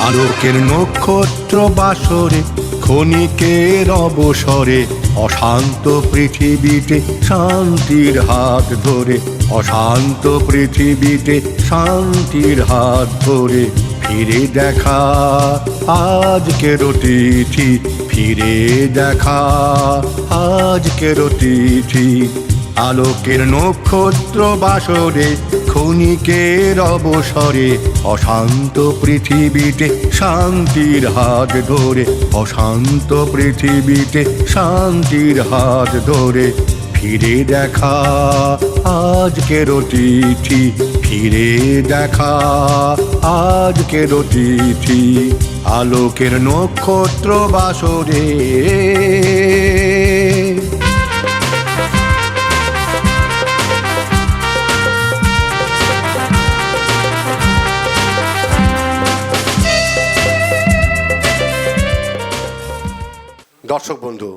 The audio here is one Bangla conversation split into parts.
আলোকের নক্ষত্র বাসরে ক্ষণিকের অবসরে অশান্ত পৃথিবীতে শান্তির হাত ধরে, অশান্ত পৃথিবীতে শান্তির হাত ধরে ফিরে দেখা আজকের অতিথি, ফিরে দেখা আজকের অতিথি। আলোকের নক্ষত্র বাসরে ক্ষণিকের অবসরে অশান্ত পৃথিবীতে শান্তির হাত ধরে, অশান্ত পৃথিবীতে শান্তির হাত ধরে ফিরে দেখা আজকের অতিথি, ফিরে দেখা আজকের অতিথি। আলোকের নক্ষত্র বাসরে। দর্শক বন্ধু,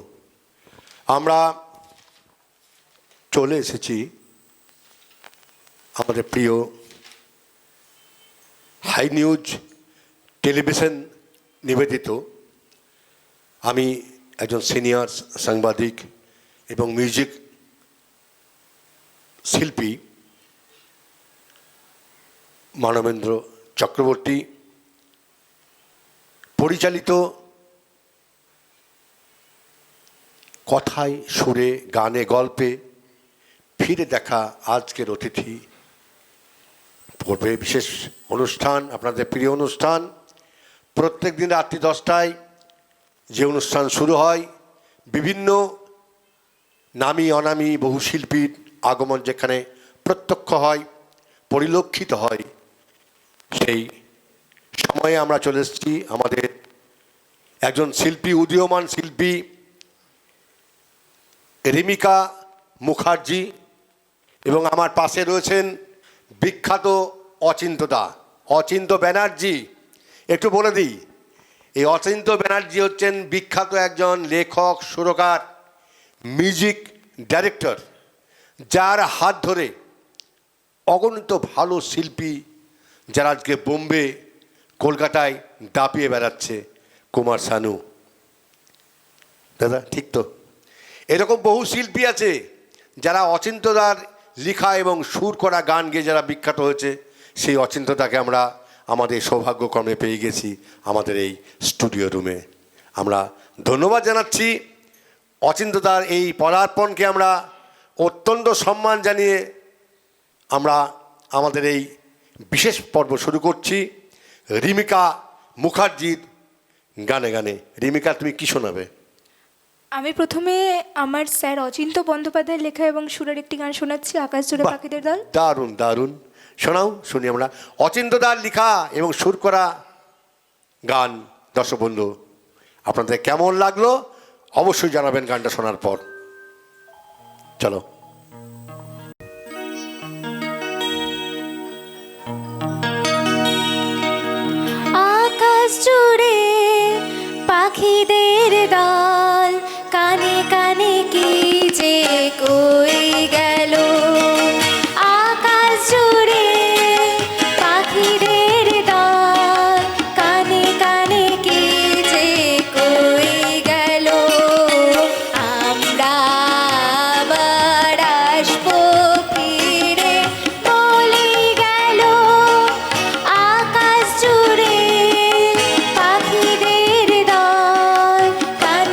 আমরা চলে এসেছি আমাদের প্রিয় হাই নিউজ টেলিভিশন নিবেদিত। আমি একজন সিনিয়র সাংবাদিক এবং মিউজিক শিল্পী মানবেন্দ্র চক্রবর্তী পরিচালিত কথায় সুরে গানে গল্পে ফিরে দেখা আজকের অতিথি পর্বে বিশেষ অনুষ্ঠান, আপনাদের প্রিয় অনুষ্ঠান। প্রত্যেক দিন রাত্রি 10টায় যে অনুষ্ঠান শুরু হয়, বিভিন্ন নামী অনামী বহু শিল্পীর আগমন যেখানে প্রত্যক্ষ হয়, পরিলক্ষিত হয়, সেই সময়ে আমরা চলে এসেছি আমাদের একজন শিল্পী, উদীয়মান শিল্পী রিমিকা মুখার্জি, এবং আমার পাশে রয়েছেন বিখ্যাত অচিন্ত ব্যানার্জি। একটু বলে দিই, এই অচিন্ত ব্যানার্জি হচ্ছেন বিখ্যাত একজন লেখক, সুরকার, মিউজিক ডাইরেক্টর, যার হাত ধরে অগণিত ভালো শিল্পী যারা আজকে বোম্বে, কলকাতায় দাপিয়ে বেড়াচ্ছে। কুমার শানু দাদা, ঠিক তো? এরকম বহু শিল্পী আছে যারা অচিন্তদার লেখা এবং সুর করা গান গেয়ে যারা বিখ্যাত হয়েছে। সেই অচিন্তদাকে আমরা আমাদের সৌভাগ্যক্রমে পেয়ে গেছি আমাদের এই স্টুডিও রুমে। আমরা ধন্যবাদ জানাচ্ছি অচিন্তদার এই পদার্পণকে। আমরা অত্যন্ত সম্মান জানিয়ে আমরা আমাদের এই বিশেষ পর্ব শুরু করছি রিমিকা মুখার্জির গানে গানে। রিমিকা, তুমি কি শোনাবে? আমি প্রথমে আমার স্যার অচিন্ত বন্দ্যোপাধ্যায়ের লেখা এবং সুরের একটি গান শোনাচ্ছি, আকাশ জুড়ে পাখিদের দল। দারুণ দারুণ, শোনাও, শুনি আমরা অচিন্তদার লেখা এবং সুর করা গান। দর্শক বন্ধু, আপনাদের কেমন লাগলো অবশ্যই জানাবেন গানটা শোনার পর। চলো। আকাশ জুড়ে পাখিদের দল, কানে কানে কি যে কই গেল। আকাশ জুড়ে পাখিদের দল, কানে কানে কি যে কই গেল। আমরা আবার আসবো ফিরে বলে গেল। আকাশ জুড়ে পাখিদের দল, কানে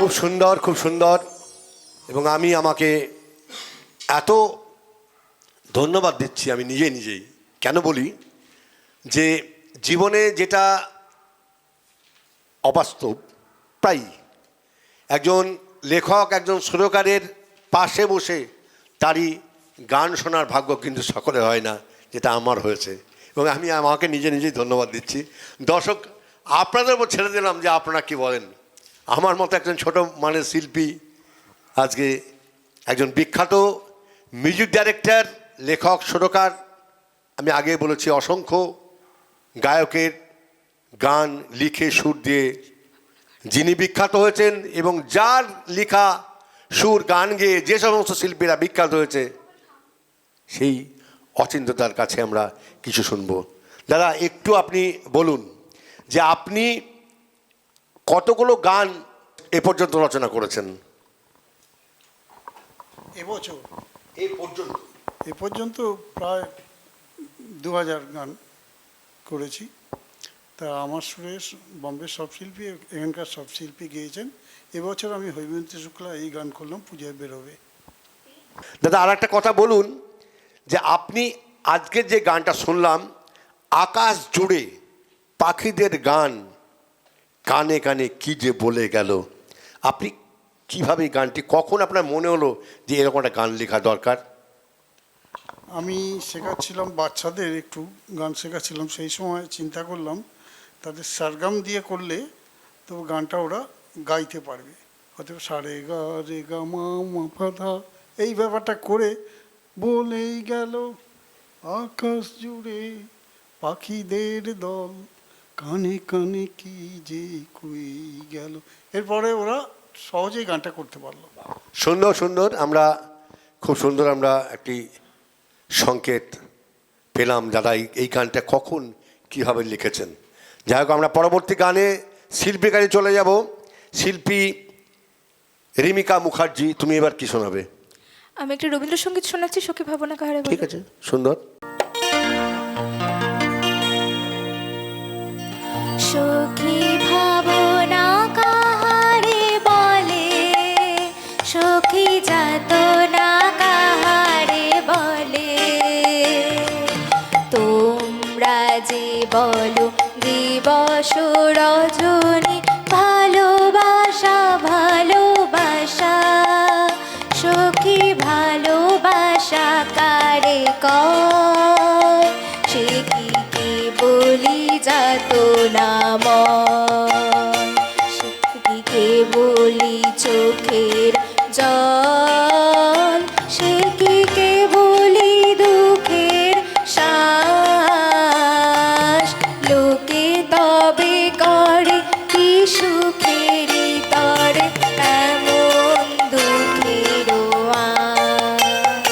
খুব সুন্দর, খুব সুন্দর। এবং আমি আমাকে এত ধন্যবাদ দিচ্ছি আমি নিজেই। কেন বলি যে জীবনে যেটা অবাস্তব, প্রায় একজন লেখক একজন সুরকারের পাশে বসে তারই গান শোনার ভাগ্য কিন্তু সকলের হয় না, যেটা আমার হয়েছে। এবং আমি আমাকে নিজেই ধন্যবাদ দিচ্ছি। দর্শক আপনাদের উপর ছেড়ে দিলাম যে আপনারা কি বলেন। আমার মতো একজন ছোট মানের শিল্পী আজকে একজন বিখ্যাত মিউজিক ডাইরেক্টর, লেখক, সুরকার, আমি আগে বলেছি অসংখ্য গায়কের গান লিখে সুর দিয়ে যিনি বিখ্যাত হয়েছেন এবং যার লেখা সুর গান গেয়ে যে সমস্ত শিল্পীরা বিখ্যাত হয়েছে, সেই অচিন্ত্যদার কাছে আমরা কিছু শুনব। দাদা একটু আপনি বলুন যে আপনি কতগুলো গান এ পর্যন্ত রচনা করেছেন? এবছর এ পর্যন্ত প্রায় 2000 গান করেছি। তা আমার সুরে বম্বের সব শিল্পী, এখানকার সব শিল্পী গেয়েছেন। এবছর আমি হৈমন্তী শুক্লা এই গান করলাম, পূজায় বেরোবে। দাদা আর একটা কথা বলুন যে আপনি আজকের যে গানটা শুনলাম, আকাশ জুড়ে পাখিদের গান, কানে কানে কি যে বলে গেল, আপনি কিভাবে এই গানটি, কখন আপনার মনে হলো যে এরকম একটা গান লেখা দরকার? আমি শেখাচ্ছিলাম বাচ্চাদের, একটু গান শেখাচ্ছিলাম। সেই সময় চিন্তা করলাম তাদের সারগাম দিয়ে করলে তো গানটা ওরা গাইতে পারবে। হয়তো সারে গা রে গা মা মা পা ধা, এই ব্যাপারটা করে বলেই গেল আকাশ জুড়ে পাখিদের দল, কানে কানে কি যে কই গেল। এরপরে ওরা সহজেই গানটা করতে পারলো। সুন্দর, আমরা খুব সুন্দর আমরা একটি সংকেত পেলাম দাদা এই গানটা কখন কীভাবে লিখেছেন। যাই হোক, আমরা পরবর্তী গানে শিল্পীর কাছে চলে যাব। শিল্পী রিমিকা মুখার্জি, তুমি এবার কি শোনাবে? আমি একটা রবীন্দ্রসঙ্গীত শোনাচ্ছি, সখী ভাবনা কাহারে বলে। ঠিক আছে, সুন্দর। সখী ভাবনা কাহারে বলে, সখী যাতনা কাহারে বলে, তোমরা যে বলো দিবস রজনী ভালোবাসা ভালোবাসা, সখী ভালোবাসা কারে কয়, সে কি বলি যাতনা ময়, সে কি বলি চোখের জল, সে কি বলি দুঃখের শ্বাস, লোকে তবে করে কি সুখের তরে এমন দুঃখের আশ।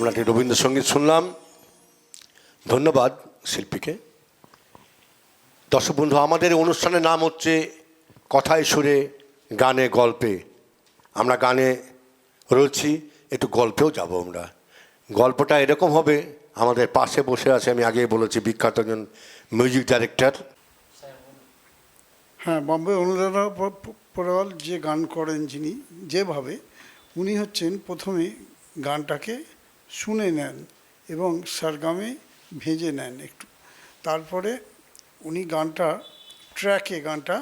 আমরা একটি রবীন্দ্রসঙ্গীত শুনলাম। ধন্যবাদ শিল্পীকে। দর্শক বন্ধু, আমাদের অনুষ্ঠানের নাম হচ্ছে কথায় সুরে গানে গল্পে। আমরা গানে রয়েছি, একটু গল্পেও যাব আমরা। গল্পটা এরকম হবে, আমাদের পাশে বসে আছে, আমি আগেই বলেছি, বিখ্যাত একজন মিউজিক ডাইরেক্টর। হ্যাঁ, বম্বে অনুরাধা পৌডওয়াল যে গান করেন যিনি, যেভাবে উনি হচ্ছেন প্রথমে গানটাকে শুনে নেন এবং সারগামে ভেজে নেন একটু, তারপরে উনি গানটা ট্র্যাকে গানটা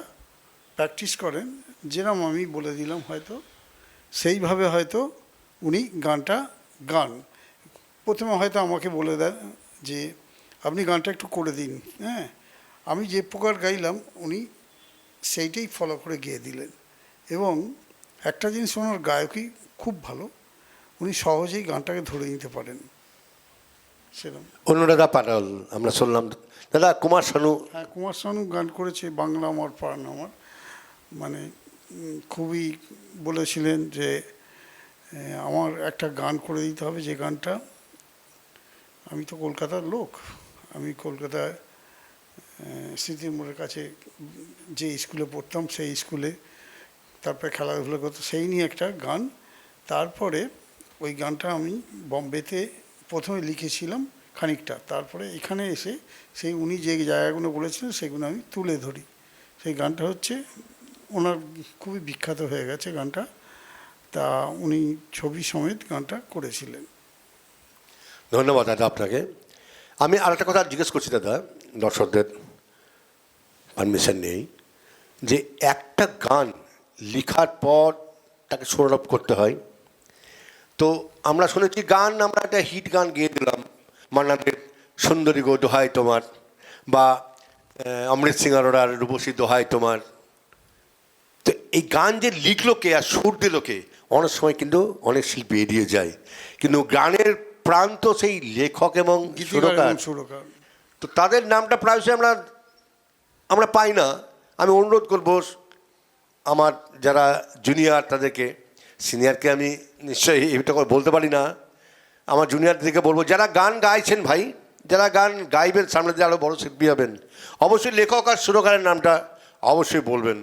প্র্যাকটিস করেন, যেরকম আমি বলে দিলাম হয়তো সেইভাবে হয়তো উনি গানটা গান। প্রথমে হয়তো আমাকে বলে দেন যে আপনি গানটা একটু করে দিন, হ্যাঁ, আমি যে প্রকার গাইলাম উনি সেইটাই ফলো করে গেয়ে দিলেন। এবং একটা জিনিস, ওনার গায়কই খুব ভালো, উনি সহজেই গানটাকে ধরে নিতে পারেন সেরকম। অনুরাধা পাটাল আমরা শুনলাম। দাদা, কুমার শানু। হ্যাঁ, কুমার শানু গান করেছে বাংলা আমার প্রাণ আমার, মানে খুবই বলেছিলেন যে আমার একটা গান করে দিতে হবে, যে গানটা, আমি তো কলকাতার লোক, আমি কলকাতায় স্মৃতির মোড়ের কাছে যে স্কুলে পড়তাম সেই স্কুলে, তারপরে খেলাধুলো করতো, সেই নিয়ে একটা গান। তারপরে ওই গানটা আমি বম্বেতে প্রথমে লিখেছিলাম খানিকটা, তারপরে এখানে এসে সেই উনি যে জায়গাগুলো বলেছিলেন সেগুলো আমি তুলে ধরি। সেই গানটা হচ্ছে ওনার খুবই বিখ্যাত হয়ে গেছে গানটা, তা উনি ছবি সমেত গানটা করেছিলেন। ধন্যবাদ দাদা আপনাকে। আমি আরেকটা কথা জিজ্ঞেস করছি দাদা, দর্শকদের পারমিশন নেই, যে একটা গান লেখার পর তাকে সুরারোপ করতে হয়। তো আমরা শুনেছি গান, আমরা একটা হিট গান গেয়ে দিলাম, মান্নাদের সুন্দরী গো দোহাই তোমার, বা অমৃত সিং অরোরার রূপসী দোহাই তোমার। তো এই গান যে লিখলো কে আর সুর দিল কে, অনেক সময় কিন্তু অনেক শিল্পী এড়িয়ে যায়, কিন্তু গানের প্রাণ তো সেই লেখক এবং সুরকার। তো তাদের নামটা প্রায়শই আমরা পাই না। আমি অনুরোধ করব আমার যারা জুনিয়র তাদেরকে, সিনিয়রকে আমি নিশ্চয়ই এটা বলতে পারি না, আমার জুনিয়রদেরকে বলবো, যারা গান গাইছেন ভাই, যারা গান গাইবেন, সামনে দিয়ে আরও বড়ো শিল্পী হবেন, অবশ্যই লেখক আর সুরকারের নামটা অবশ্যই বলবেন।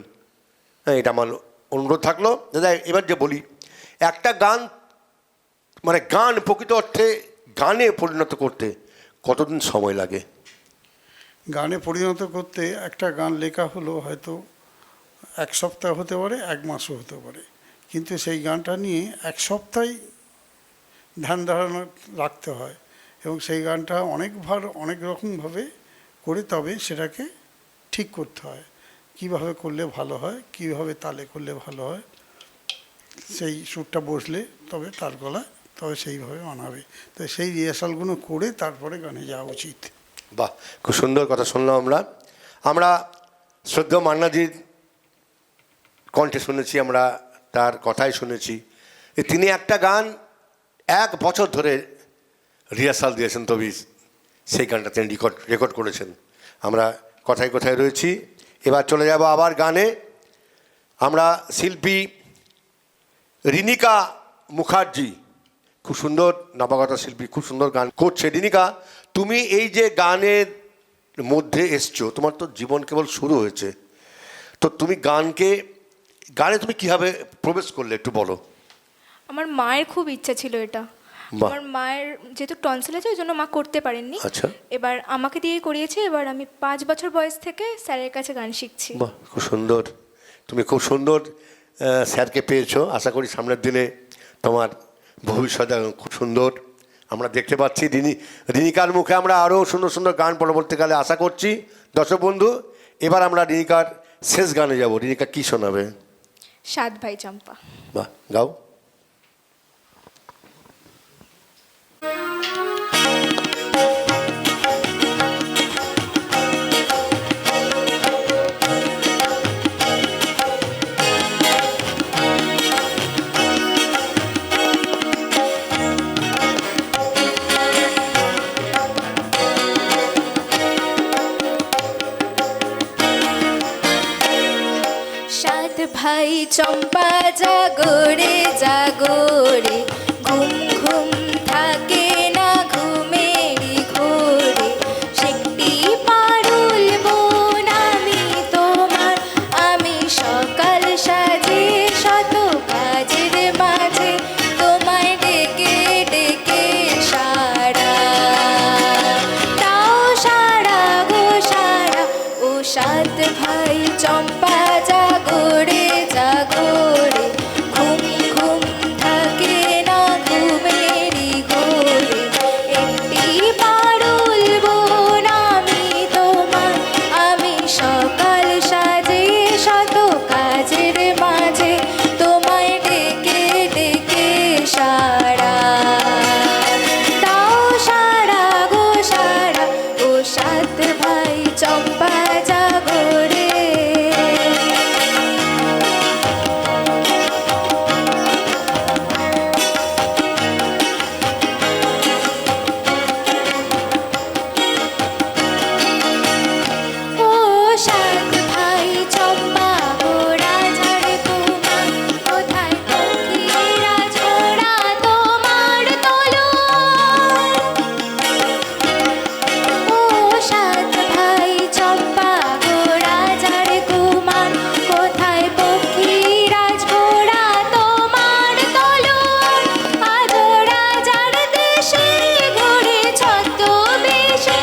হ্যাঁ, এটা আমার অনুরোধ থাকলো। দাদা, এবার যে বলি, একটা গান, মানে গান প্রকৃত অর্থে গানে পরিণত করতে কতদিন সময় লাগে? গানে পরিণত করতে একটা গান লেখা হলো হয়তো এক সপ্তাহ হতে পারে, এক মাসও হতে পারে, কিন্তু সেই গানটা নিয়ে এক সপ্তাহে ধ্যান ধারণা রাখতে হয় এবং সেই গানটা অনেকবার অনেক রকমভাবে করে তবে সেটাকে ঠিক করতে হয়, কিভাবে করলে ভালো হয়, কিভাবে তালে করলে ভালো হয়, সেই সুরটা বসলে তবে তার গলায় তবে সেইভাবে মানাবে। তো সেই রিহার্সালগুলো করে তারপরে গানে যাওয়া উচিত। বাহ, খুব সুন্দর কথা শুনলাম আমরা শ্রদ্ধেয় মান্নাজির কণ্ঠে শুনেছি, আমরা তার কথাই শুনেছি। তিনি একটা গান 1 বছর ধরে রিহার্সাল দিয়েছেন, তবে সেই গানটা তিনি রেকর্ড করেছেন। আমরা কথায় কথায় রয়েছি। এবার চলে যাব আবার গানে। আমরা শিল্পী রিনিকা মুখার্জি, খুব সুন্দর নবাগত শিল্পী, খুব সুন্দর গান করছে। রিনিকা, তুমি এই যে গানের মধ্যে এসছো, তোমার তো জীবন কেবল শুরু হয়েছে, তো তুমি গানে তুমি কীভাবে প্রবেশ করলে একটু বলো। আমার মায়ের খুব ইচ্ছা ছিল এটা। আমার মায়ের যেহেতু টনসিল আছে, ওই জন্য মা করতে পারেননি। আচ্ছা, এবার আমাকে দিয়ে করিয়েছে। এবার আমি 5 বছর বয়স থেকে স্যারের কাছে গান শিখছি। বাহ, খুব সুন্দর। তুমি খুব সুন্দর স্যারকে পেয়েছো। আশা করি সামনের দিনে তোমার ভবিষ্যৎ খুব সুন্দর আমরা দেখতে পাচ্ছি। রিনিকার মুখে আমরা আরও সুন্দর সুন্দর গান পরবর্তীকালে আশা করছি। দর্শক বন্ধু, এবার আমরা রিনিকার শেষ গানে যাব। রিনিকা কি শোনাবে? 7 ভাই চম্পা। বাহ, গাও। ভাই চম্পা জাগরে জাগরে, ঘুম ঘুম থাকে সাত ভাই চম্পা জাগরে জাগরে, ঘুম ঘুম থাকে না ঘুমেরই ঘোরে। একটি পারুল বোন আমি তোমার, আমি সকাল সাজে শত কাজের মাঝে তোমায় ডেকে ডেকে সারা দাও, সারা গো সারা, ও সাত ভাই চম্পা জাগরে। ও সাত ভাই চম্পা ওরা ঝাড়ে তোমার, কোথায় পক্ষীরা ঝোড়া তোমার তলোয়ার। ও সাত ভাই চম্পা ওরা ঝাড়ে তোমার, কোথায় পক্ষীরা ঝোড়া তোমার তলোয়ার। আজ রাজার দেশে ঘুরে ছদ্মবেশে,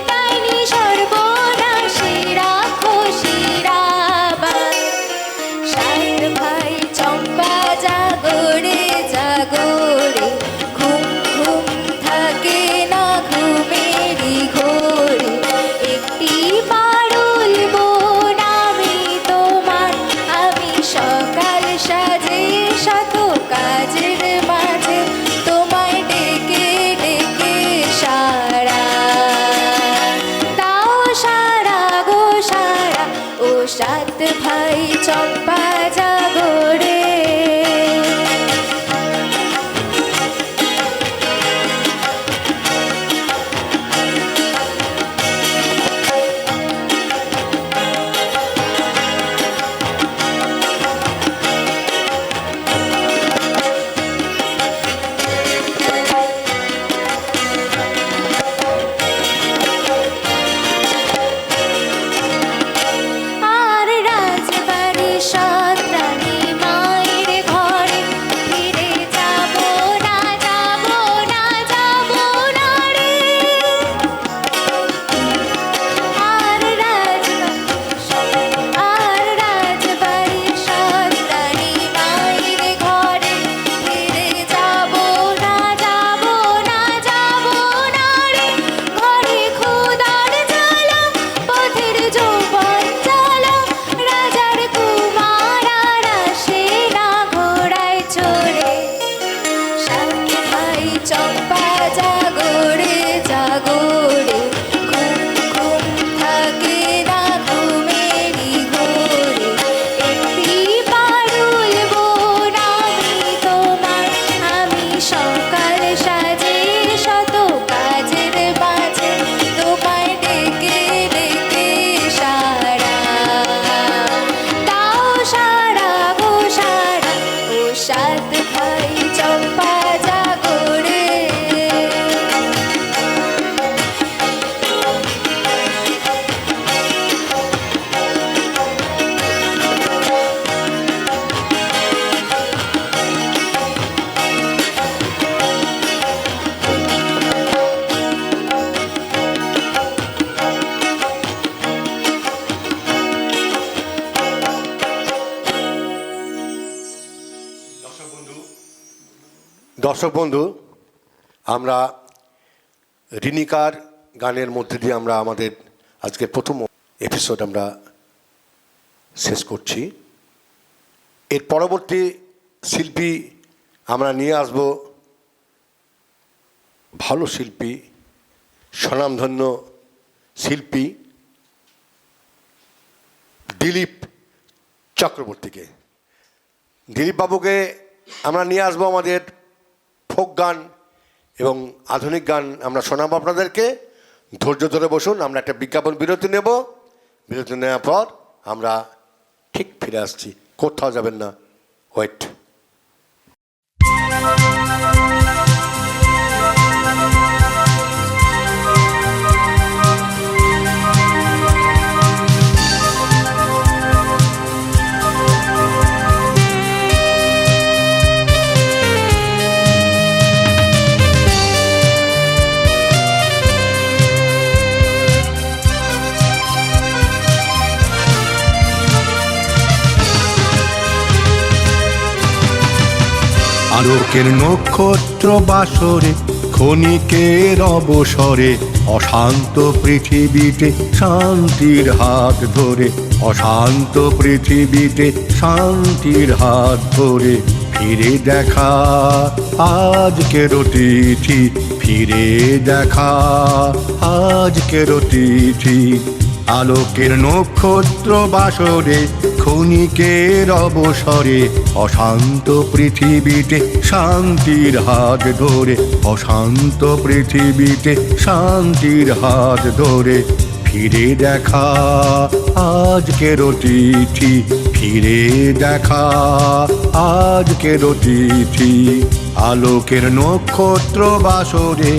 ডাইনি সর্বনাশে রাখো শিরাবাদ। সাত ভাই চম্পা জাগরে জাগরে, ঘুম ঘুম থাকে না ঘুমেরই ঘোরে। একটি পারুল বোন আমি তোমার, আমি সকাল সাজে শত কাজের মাঝে তোমায় ডেকে ডেকে সারা দাও, সারা গো সারা, ও সাত ভাই চম্পা জাগরে। আর রাজবাড়ি সৎ রানী মায়ের ঘরে, ফিরে যাবো না যাবো না যাবো না রে। আর রাজবাড়ি সৎ রানী মায়ের ঘরে, ফিরে যাবো না যাবো না যাবো না রে। ঘরে ক্ষুধার জ্বালা, পথের যৌবন জ্বালা, রাজার কুমারারা সে না ঘোড়ায় চড়ে। সাত ভাই চম্পা জাগরে জাগরে, ঘুম ঘুম থাকে না ঘুমেরই ঘোরে। একটি পারুল বোন আমি তোমার, আমি সকাল সাজে শত কাজের মাঝে তোমায় ডেকে ডেকে সারা দাও, সারা গো সারা, ও সাত ভাই চম্পা জাগরে। দর্শক বন্ধু, আমরা রিনিকার গানের মধ্যে দিয়ে আমরা আমাদের আজকের প্রথম এপিসোড আমরা শেষ করছি। এর পরবর্তী শিল্পী আমরা নিয়ে আসব ভালো শিল্পী, স্বনামধন্য শিল্পী দিলীপ চক্রবর্তীকে। দিলীপ বাবুকে আমরা নিয়ে আসবো আমাদের ফোক গান এবং আধুনিক গান আমরা শোনাবো আপনাদেরকে। ধৈর্য ধরে বসুন, আমরা একটা বিজ্ঞাপন বিরতি নেব। বিরতি নেওয়ার পর আমরা ঠিক ফিরে আসছি, কোথাও যাবেন না, ওয়েট। আলোকের নক্ষত্র বাসরে ক্ষণিকের অবসরে অশান্ত পৃথিবীতে শান্তির হাত ধরে, অশান্ত পৃথিবীতে শান্তির হাত ধরে ফিরে দেখা আজকের তিথি, ফিরে দেখা আজকের তিথি। আলোকের নক্ষত্র বাসরে ক্ষণিকের অবসরে অশান্ত পৃথিবীতে শান্তির হাত ধরে, অশান্ত পৃথিবীতে শান্তির হাত ধরে ফিরে দেখা আজকের তিথি, ফিরে দেখা আজকের তিথি। আলোকের নক্ষত্র বাসরে